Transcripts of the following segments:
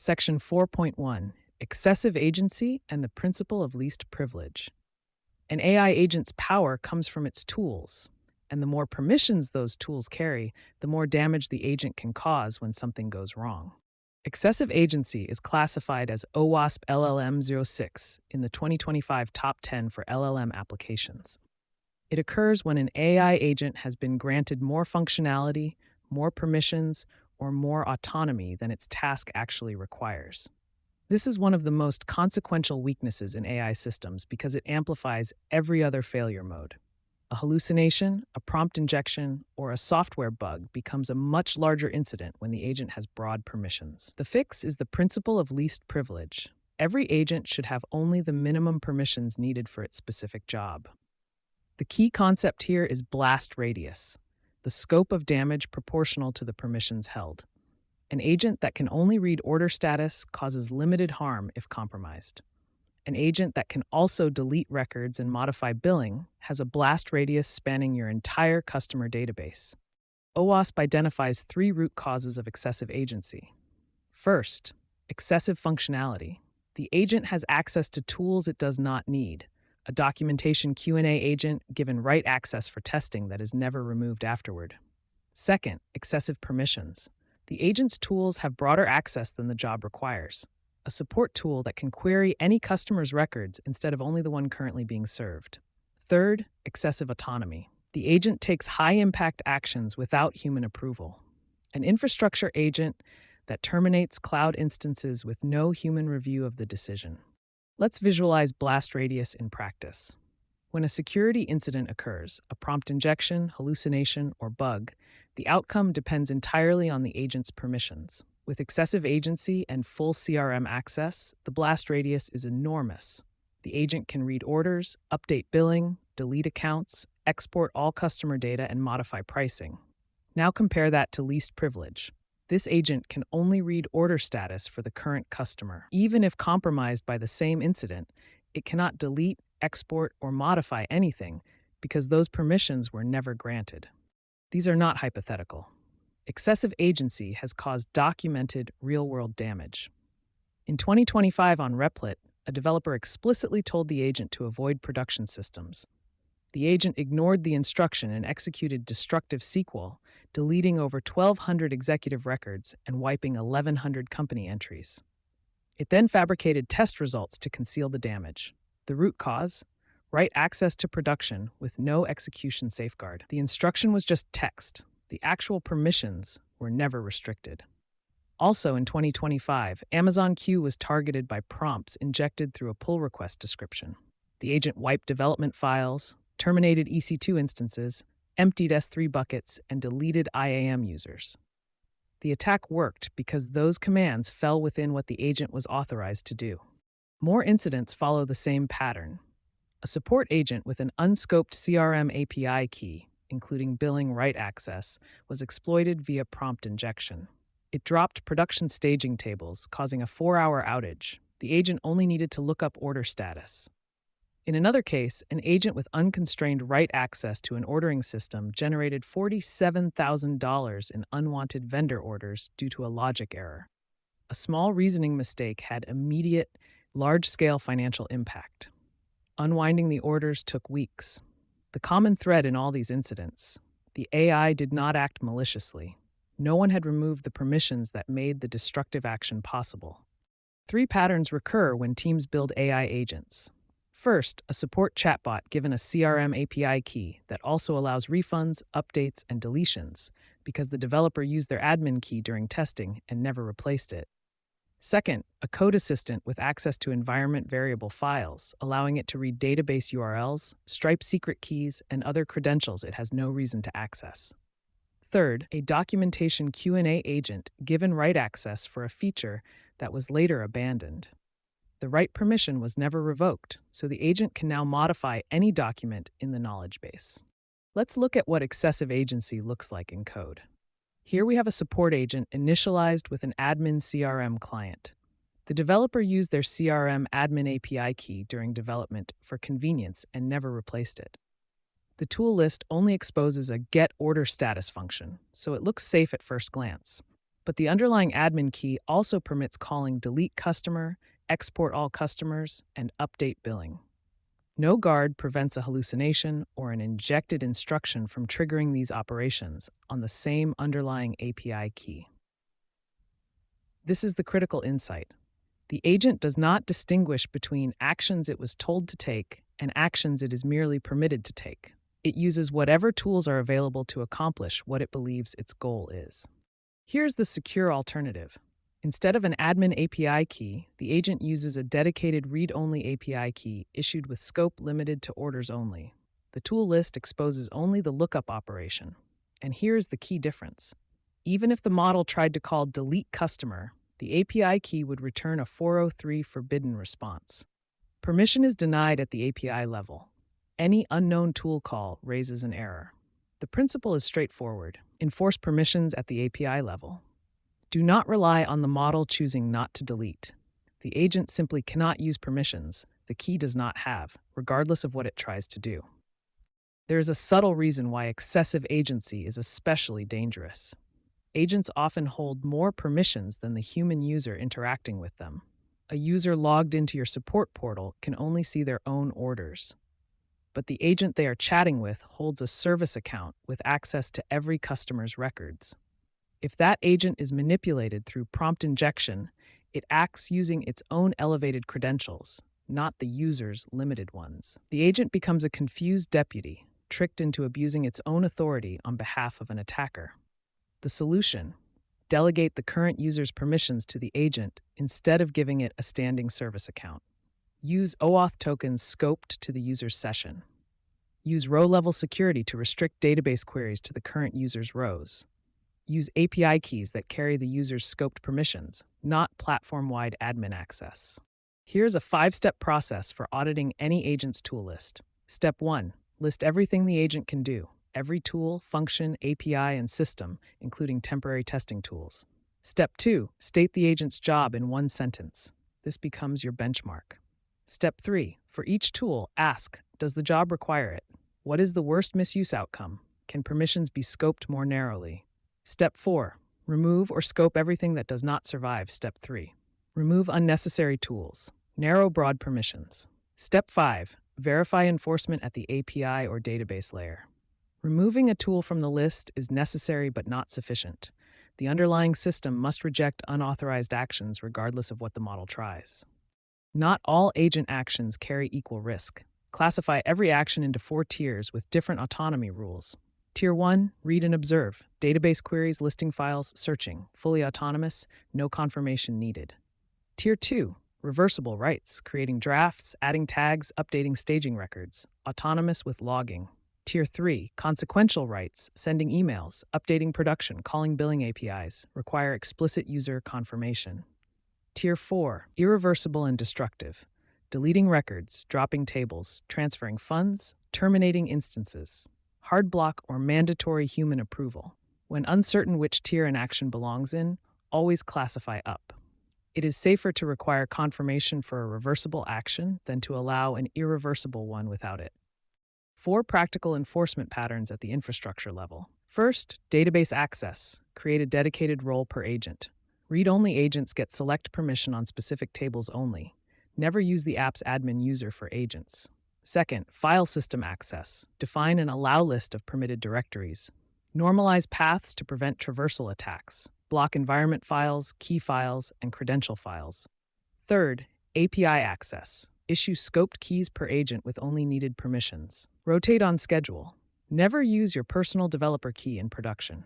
Section 4.1 Excessive Agency and the Principle of Least Privilege. An AI agent's power comes from its tools, and the more permissions those tools carry, the more damage the agent can cause when something goes wrong. Excessive agency is classified as OWASP LLM-06 in the 2025 Top 10 for LLM applications. It occurs when an AI agent has been granted more functionality, more permissions, or more autonomy than its task actually requires. This is one of the most consequential weaknesses in AI systems because it amplifies every other failure mode. A hallucination, a prompt injection, or a software bug becomes a much larger incident when the agent has broad permissions. The fix is the principle of least privilege. Every agent should have only the minimum permissions needed for its specific job. The key concept here is blast radius, the scope of damage proportional to the permissions held. An agent that can only read order status causes limited harm if compromised. An agent that can also delete records and modify billing has a blast radius spanning your entire customer database. OWASP identifies 3 root causes of excessive agency. First, excessive functionality. The agent has access to tools it does not need. A documentation Q&A agent given write access for testing that is never removed afterward. Second, excessive permissions. The agent's tools have broader access than the job requires. A support tool that can query any customer's records instead of only the one currently being served. Third, excessive autonomy. The agent takes high-impact actions without human approval. An infrastructure agent that terminates cloud instances with no human review of the decision. Let's visualize blast radius in practice. When a security incident occurs, a prompt injection, hallucination, or bug, the outcome depends entirely on the agent's permissions. With excessive agency and full CRM access, the blast radius is enormous. The agent can read orders, update billing, delete accounts, export all customer data, and modify pricing. Now compare that to least privilege. This agent can only read order status for the current customer. Even if compromised by the same incident, it cannot delete, export, or modify anything because those permissions were never granted. These are not hypothetical. Excessive agency has caused documented, real-world damage. In 2025 on Replit, a developer explicitly told the agent to avoid production systems. The agent ignored the instruction and executed destructive SQL, deleting over 1,200 executive records and wiping 1,100 company entries. It then fabricated test results to conceal the damage. The root cause? Write access to production with no execution safeguard. The instruction was just text. The actual permissions were never restricted. Also in 2025, Amazon Q was targeted by prompts injected through a pull request description. The agent wiped development files, terminated EC2 instances, emptied S3 buckets, and deleted IAM users. The attack worked because those commands fell within what the agent was authorized to do. More incidents follow the same pattern. A support agent with an unscoped CRM API key, including billing write access, was exploited via prompt injection. It dropped production staging tables, causing a 4-hour outage. The agent only needed to look up order status. In another case, an agent with unconstrained write access to an ordering system generated $47,000 in unwanted vendor orders due to a logic error. A small reasoning mistake had immediate, large-scale financial impact. Unwinding the orders took weeks. The common thread in all these incidents: the AI did not act maliciously. No one had removed the permissions that made the destructive action possible. 3 patterns recur when teams build AI agents. First, a support chatbot given a CRM API key that also allows refunds, updates, and deletions because the developer used their admin key during testing and never replaced it. Second, a code assistant with access to environment variable files, allowing it to read database URLs, stripe secret keys, and other credentials it has no reason to access. Third, a documentation Q&A agent given write access for a feature that was later abandoned. The write permission was never revoked, so the agent can now modify any document in the knowledge base. Let's look at what excessive agency looks like in code. Here we have a support agent initialized with an admin CRM client. The developer used their CRM admin API key during development for convenience and never replaced it. The tool list only exposes a get order status function, so it looks safe at first glance. But the underlying admin key also permits calling delete customer, export all customers, and update billing. No guard prevents a hallucination or an injected instruction from triggering these operations on the same underlying API key. This is the critical insight. The agent does not distinguish between actions it was told to take and actions it is merely permitted to take. It uses whatever tools are available to accomplish what it believes its goal is. Here's the secure alternative. Instead of an admin API key, the agent uses a dedicated read-only API key issued with scope limited to orders only. The tool list exposes only the lookup operation. And here's the key difference. Even if the model tried to call delete customer, the API key would return a 403 forbidden response. Permission is denied at the API level. Any unknown tool call raises an error. The principle is straightforward. Enforce permissions at the API level. Do not rely on the model choosing not to delete. The agent simply cannot use permissions the key does not have, regardless of what it tries to do. There is a subtle reason why excessive agency is especially dangerous. Agents often hold more permissions than the human user interacting with them. A user logged into your support portal can only see their own orders. But the agent they are chatting with holds a service account with access to every customer's records. If that agent is manipulated through prompt injection, it acts using its own elevated credentials, not the user's limited ones. The agent becomes a confused deputy, tricked into abusing its own authority on behalf of an attacker. The solution: delegate the current user's permissions to the agent instead of giving it a standing service account. Use OAuth tokens scoped to the user's session. Use row-level security to restrict database queries to the current user's rows. Use API keys that carry the user's scoped permissions, not platform-wide admin access. Here's a 5-step process for auditing any agent's tool list. Step 1. List everything the agent can do. Every tool, function, API, and system, including temporary testing tools. Step 2. State the agent's job in one sentence. This becomes your benchmark. Step 3. For each tool, ask, does the job require it? What is the worst misuse outcome? Can permissions be scoped more narrowly? Step 4. Remove or scope everything that does not survive. Step 3. Remove unnecessary tools. Narrow broad permissions. Step 5. Verify enforcement at the API or database layer. Removing a tool from the list is necessary but not sufficient. The underlying system must reject unauthorized actions regardless of what the model tries. Not all agent actions carry equal risk. Classify every action into 4 tiers with different autonomy rules. Tier 1, read and observe. Database queries, listing files, searching. Fully autonomous, no confirmation needed. Tier 2, reversible writes, creating drafts, adding tags, updating staging records. Autonomous with logging. Tier 3, consequential writes, sending emails, updating production, calling billing APIs, require explicit user confirmation. Tier 4, irreversible and destructive, deleting records, dropping tables, transferring funds, terminating instances. Hard block or mandatory human approval. When uncertain which tier an action belongs in, always classify up. It is safer to require confirmation for a reversible action than to allow an irreversible one without it. 4 practical enforcement patterns at the infrastructure level. First, database access. Create a dedicated role per agent. Read-only agents get select permission on specific tables only. Never use the app's admin user for agents. Second, file system access. Define an allow list of permitted directories. Normalize paths to prevent traversal attacks. Block environment files, key files, and credential files. Third, API access. Issue scoped keys per agent with only needed permissions. Rotate on schedule. Never use your personal developer key in production.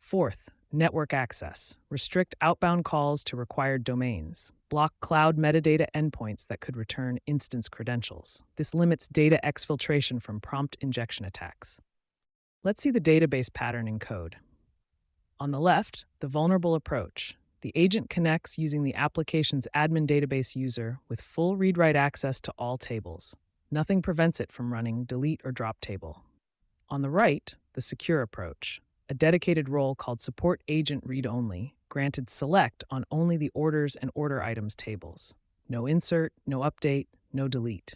Fourth, network access. Restrict outbound calls to required domains. Block cloud metadata endpoints that could return instance credentials. This limits data exfiltration from prompt injection attacks. Let's see the database pattern in code. On the left, the vulnerable approach. The agent connects using the application's admin database user with full read-write access to all tables. Nothing prevents it from running delete or drop table. On the right, the secure approach. A dedicated role called support agent read-only, granted select on only the orders and order items tables. No insert, no update, no delete.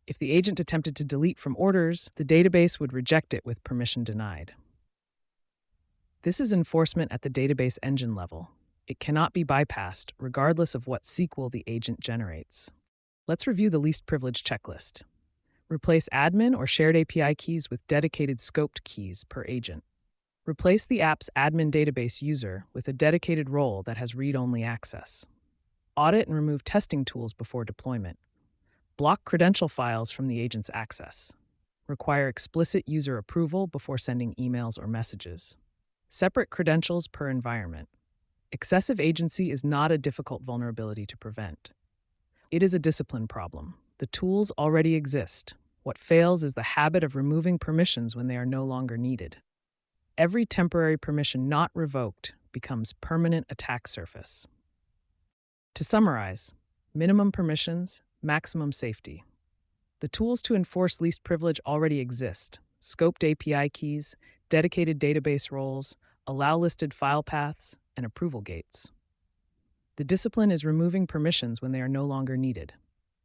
If the agent attempted to delete from orders, the database would reject it with permission denied. This is enforcement at the database engine level. It cannot be bypassed, regardless of what SQL the agent generates. Let's review the least privilege checklist. Replace admin or shared API keys with dedicated scoped keys per agent. Replace the app's admin database user with a dedicated role that has read-only access. Audit and remove testing tools before deployment. Block credential files from the agent's access. Require explicit user approval before sending emails or messages. Separate credentials per environment. Excessive agency is not a difficult vulnerability to prevent. It is a discipline problem. The tools already exist. What fails is the habit of removing permissions when they are no longer needed. Every temporary permission not revoked becomes permanent attack surface. To summarize, minimum permissions, maximum safety. The tools to enforce least privilege already exist. Scoped API keys, dedicated database roles, allow listed file paths, and approval gates. The discipline is removing permissions when they are no longer needed.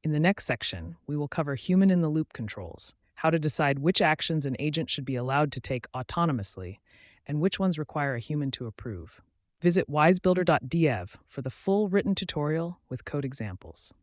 In the next section, we will cover human-in-the-loop controls, how to decide which actions an agent should be allowed to take autonomously, and which ones require a human to approve. Visit wisebuilder.dev for the full written tutorial with code examples.